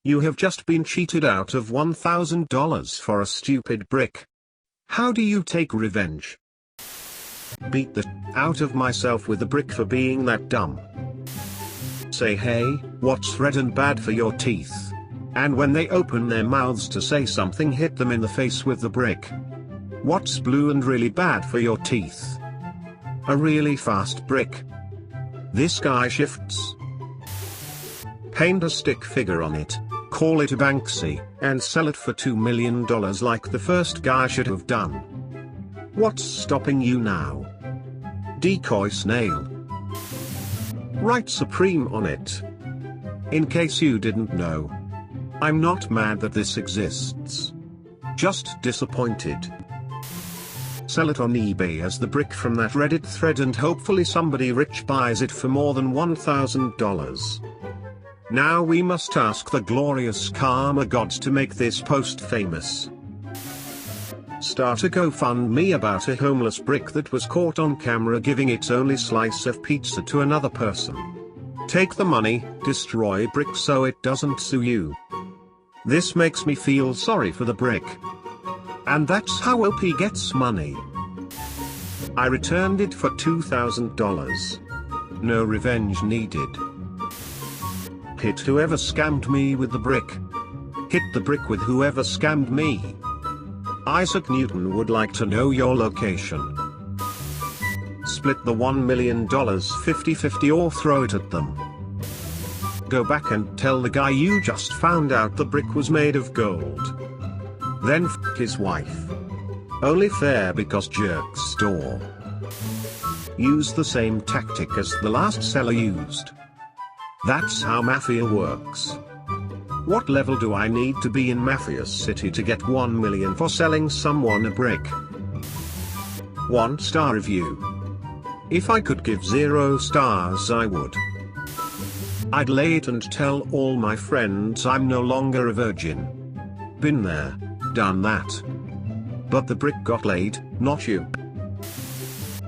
You have just been cheated out of $1,000 for a stupid brick. How do you take revenge? Beat the out of myself with a brick for being that dumb. Say, hey, what's red and bad for your teeth? And when they open their mouths to say something, hit them in the face with the brick. What's blue and really bad for your teeth? A really fast brick. This guy shifts. Paint a stick figure on it, call it a Banksy, and sell it for $2 million like the first guy should have done. What's stopping you now? Decoy snail. Write Supreme on it. In case you didn't know. I'm not mad that this exists. Just disappointed. Sell it on eBay as the brick from that Reddit thread and hopefully somebody rich buys it for more than $1,000. Now we must ask the glorious karma gods to make this post famous. Start a GoFundMe about a homeless brick that was caught on camera giving its only slice of pizza to another person. Take the money, destroy brick so it doesn't sue you. This makes me feel sorry for the brick. And that's how OP gets money. I returned it for $2,000. No revenge needed. Hit whoever scammed me with the brick. Hit the brick with whoever scammed me. Isaac Newton would like to know your location. Split the $1 million 50-50 or throw it at them. Go back and tell the guy you just found out the brick was made of gold. Then f his wife. Only fair because jerk store. Use the same tactic as the last seller used. That's how Mafia works. What level do I need to be in Mafia City to get 1 million for selling someone a brick? 1-star review. If I could give 0 stars I would. I'd lay it and tell all my friends I'm no longer a virgin. Been there, done that. But the brick got laid, not you.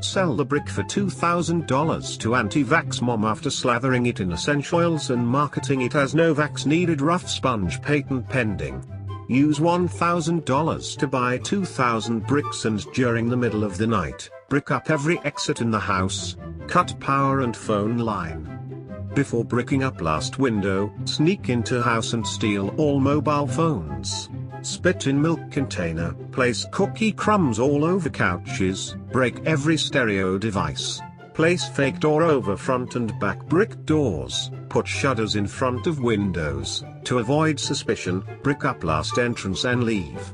Sell the brick for $2,000 to anti-vax mom after slathering it in essential oils and marketing it as no vax needed rough sponge patent pending. Use $1,000 to buy 2,000 bricks and during the middle of the night, brick up every exit in the house, cut power and phone line. Before bricking up last window, sneak into house and steal all mobile phones. Spit in milk container, place cookie crumbs all over couches, break every stereo device. Place fake door over front and back brick doors, put shutters in front of windows, to avoid suspicion, brick up last entrance and leave.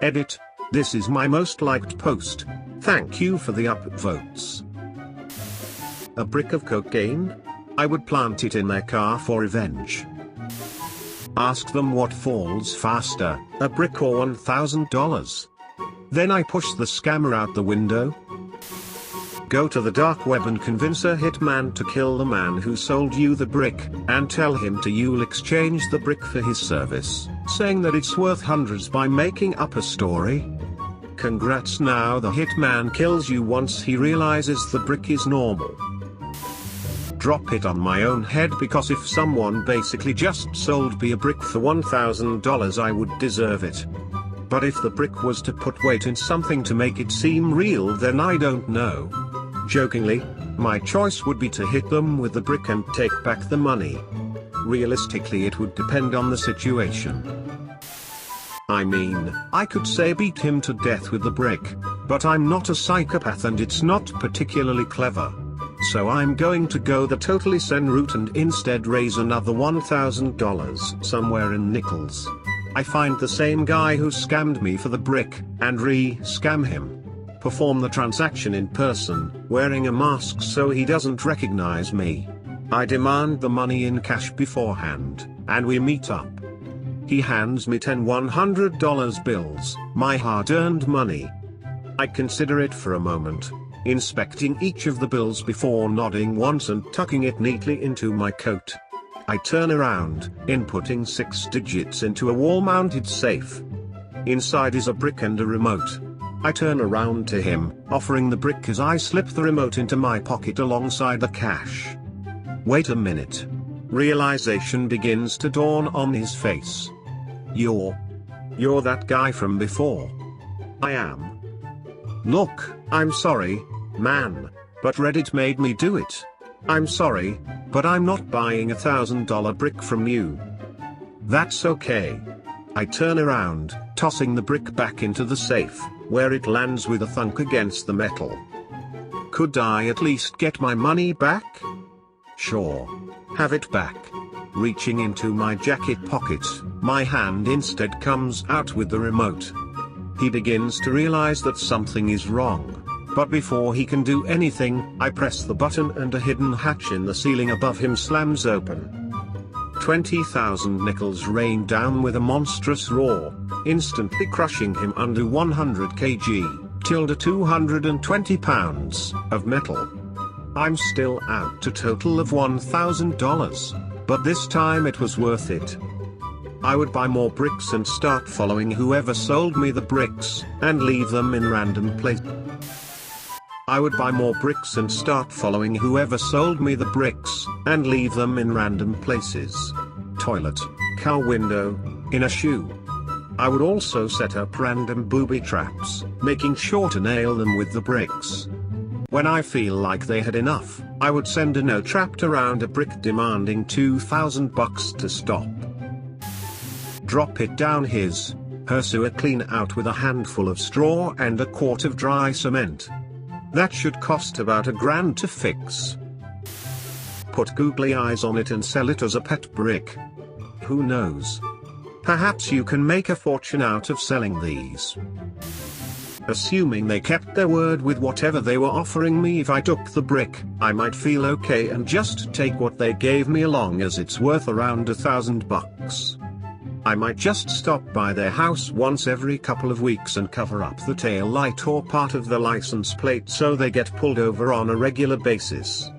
Edit. This is my most liked post. Thank you for the upvotes. A brick of cocaine? I would plant it in their car for revenge. Ask them what falls faster, a brick or $1,000. Then I push the scammer out the window. Go to the dark web and convince a hitman to kill the man who sold you the brick, and tell him you'll exchange the brick for his service, saying that it's worth hundreds by making up a story. Congrats, now the hitman kills you once he realizes the brick is normal. Drop it on my own head because if someone basically just sold me a brick for $1,000 I would deserve it. But if the brick was to put weight in something to make it seem real, then I don't know. Jokingly, my choice would be to hit them with the brick and take back the money. Realistically it would depend on the situation. I mean, I could say beat him to death with the brick, but I'm not a psychopath and it's not particularly clever. So I'm going to go the totally zen route and instead raise another $1,000 somewhere in nickels. I find the same guy who scammed me for the brick, and re-scam him. Perform the transaction in person, wearing a mask so he doesn't recognize me. I demand the money in cash beforehand, and we meet up. He hands me 10 $100 bills, my hard-earned money. I consider it for a moment, inspecting each of the bills before nodding once and tucking it neatly into my coat. I turn around, inputting 6 digits into a wall-mounted safe. Inside is a brick and a remote. I turn around to him, offering the brick as I slip the remote into my pocket alongside the cash. Wait a minute. Realization begins to dawn on his face. You're that guy from before. I am. Look, I'm sorry, man, but Reddit made me do it. I'm sorry, but I'm not buying $1,000 brick from you. That's okay. I turn around, tossing the brick back into the safe, where it lands with a thunk against the metal. Could I at least get my money back? Sure. Have it back. Reaching into my jacket pocket, my hand instead comes out with the remote. He begins to realize that something is wrong. But before he can do anything, I press the button and a hidden hatch in the ceiling above him slams open. 20,000 nickels rain down with a monstrous roar, instantly crushing him under 100 kg, 220 pounds, of metal. I'm still out to total of $1,000, but this time it was worth it. I would buy more bricks and start following whoever sold me the bricks, and leave them in random places. I would buy more bricks and start following whoever sold me the bricks, and leave them in random places. Toilet, car window, in a shoe. I would also set up random booby traps, making sure to nail them with the bricks. When I feel like they had enough, I would send a note wrapped around a brick demanding $2,000 to stop. Drop it down her sewer clean out with a handful of straw and a quart of dry cement. That should cost about $1,000 to fix. Put googly eyes on it and sell it as a pet brick. Who knows? Perhaps you can make a fortune out of selling these. Assuming they kept their word with whatever they were offering me, if I took the brick, I might feel okay and just take what they gave me along as it's worth around $1,000. I might just stop by their house once every couple of weeks and cover up the tail light or part of the license plate so they get pulled over on a regular basis.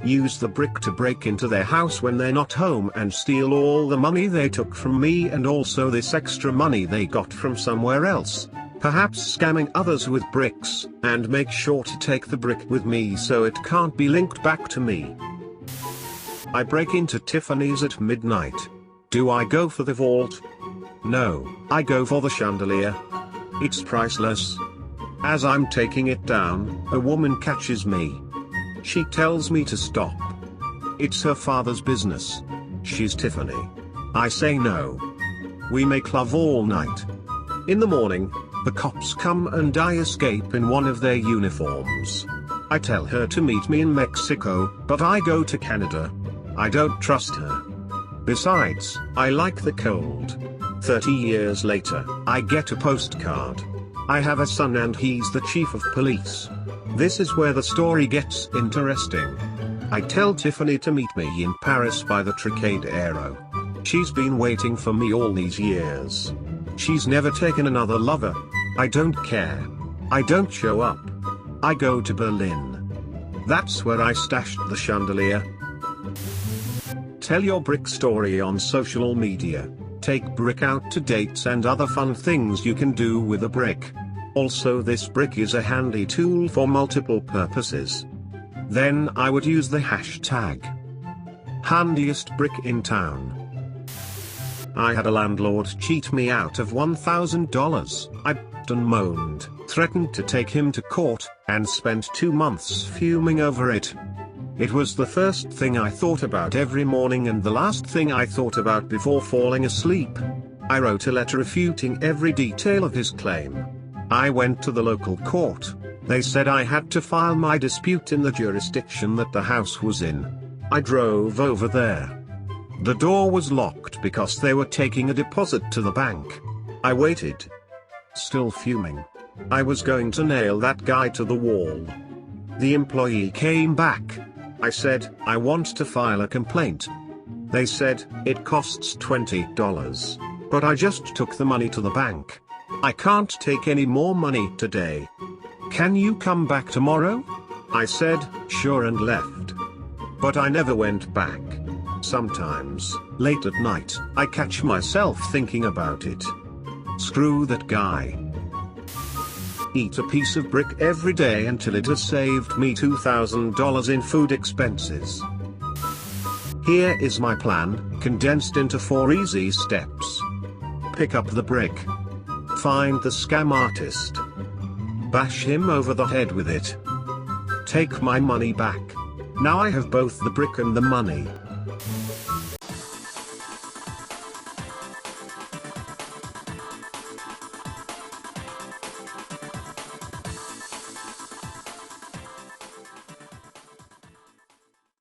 Use the brick to break into their house when they're not home and steal all the money they took from me and also this extra money they got from somewhere else, perhaps scamming others with bricks, and make sure to take the brick with me so it can't be linked back to me. I break into Tiffany's at midnight. Do I go for the vault? No, I go for the chandelier. It's priceless. As I'm taking it down, a woman catches me. She tells me to stop. It's her father's business. She's Tiffany. I say no. We make love all night. In the morning, the cops come and I escape in one of their uniforms. I tell her to meet me in Mexico, but I go to Canada. I don't trust her. Besides, I like the cold. 30 years later, I get a postcard. I have a son and he's the chief of police. This is where the story gets interesting. I tell Tiffany to meet me in Paris by the Trocadero. She's been waiting for me all these years. She's never taken another lover. I don't care. I don't show up. I go to Berlin. That's where I stashed the chandelier. Tell your brick story on social media. Take brick out to dates and other fun things you can do with a brick. Also, this brick is a handy tool for multiple purposes. Then I would use the hashtag handiest brick in town. I had a landlord cheat me out of $1,000. I bitched and moaned, threatened to take him to court, and spent 2 months fuming over it. It was the first thing I thought about every morning and the last thing I thought about before falling asleep. I wrote a letter refuting every detail of his claim. I went to the local court. They said I had to file my dispute in the jurisdiction that the house was in. I drove over there. The door was locked because they were taking a deposit to the bank. I waited. Still fuming. I was going to nail that guy to the wall. The employee came back. I said, I want to file a complaint. They said, it costs $20. But I just took the money to the bank. I can't take any more money today. Can you come back tomorrow? I said, sure, and left. But I never went back. Sometimes, late at night, I catch myself thinking about it. Screw that guy. Eat a piece of brick every day until it has saved me $2,000 in food expenses. Here is my plan, condensed into 4 easy steps. Pick up the brick. Find the scam artist. Bash him over the head with it. Take my money back. Now I have both the brick and the money.